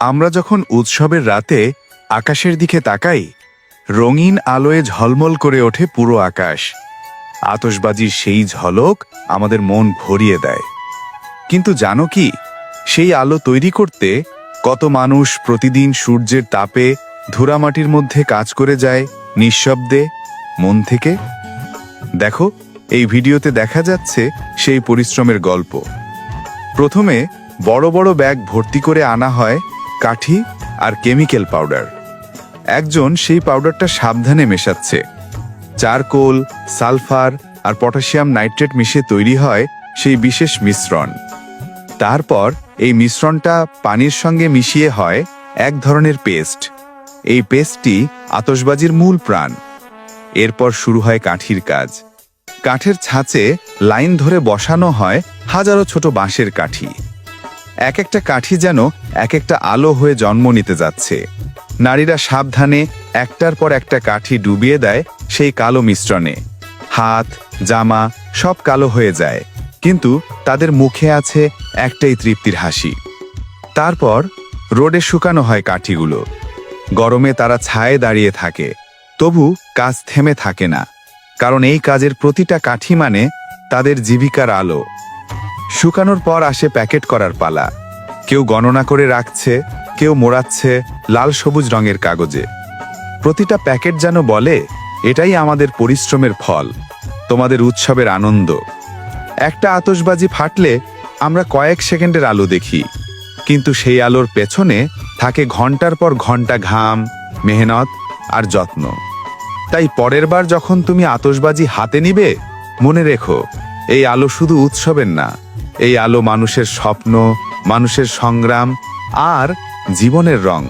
আমরা যখন উৎসবের রাতে আকাশের দিকে তাকাই, রঙিন আলোয় ঝলমল করে ওঠে পুরো আকাশ। আতশবাজির সেই ঝলক আমাদের মন ভরিয়ে দেয়। কিন্তু জানো কি, সেই আলো তৈরি করতে কত মানুষ প্রতিদিন সূর্যের তাপে ধুলামাটির মধ্যে কাজ করে যায় নিঃশব্দে, মন থেকে? দেখো, এই ভিডিওতে দেখা যাচ্ছে সেই পরিশ্রমের গল্প। প্রথমে বড় বড় ব্যাগ ভর্তি করে আনা হয় কাঠি আর কেমিক্যাল পাউডার। একজন সেই পাউডারটা সাবধানে মেশাচ্ছে। চারকোল, সালফার আর পটাশিয়াম নাইট্রেট মিশে তৈরি হয় সেই বিশেষ মিশ্রণ। তারপর এই মিশ্রণটা পানির সঙ্গে মিশিয়ে হয় এক ধরনের পেস্ট। এই পেস্টটি আতশবাজির মূল প্রাণ। এরপর শুরু হয় কাঠির কাজ। কাঠের ছাঁচে লাইন ধরে বসানো হয় হাজারো ছোট বাঁশের কাঠি। এক একটা কাঠি যেন এক একটা আলো হয়ে জন্ম নিতে যাচ্ছে। নারীরা সাবধানে একটার পর একটা কাঠি ডুবিয়ে দেয় সেই কালো মিশ্রণে। হাত, জামা সব কালো হয়ে যায়, কিন্তু তাদের মুখে আছে একটাই তৃপ্তির হাসি। তারপর রোদে শুকানো হয় কাঠিগুলো। গরমে তারা ছায়ে দাঁড়িয়ে থাকে, তবু কাজ থেমে থাকে না, কারণ এই কাজের প্রতিটা কাঠি মানে তাদের জীবিকার আলো। শুকানোর পর আসে প্যাকেট করার পালা। কেউ গণনা করে রাখছে, কেউ মোড়াচ্ছে লাল সবুজ রঙের কাগজে। প্রতিটা প্যাকেট যেন বলে, এটাই আমাদের পরিশ্রমের ফল, তোমাদের উৎসবের আনন্দ। একটা আতশবাজি ফাটলে আমরা কয়েক সেকেন্ডের আলো দেখি, কিন্তু সেই আলোর পেছনে থাকে ঘন্টার পর ঘন্টা ঘাম, মেহনত আর যত্ন। তাই পরের বার যখন তুমি আতশবাজি হাতে নিবে, মনে রেখো, এই আলো শুধু উৎসবের না, এই আলো মানুষের স্বপ্ন, মানুষের সংগ্রাম আর জীবনের রং।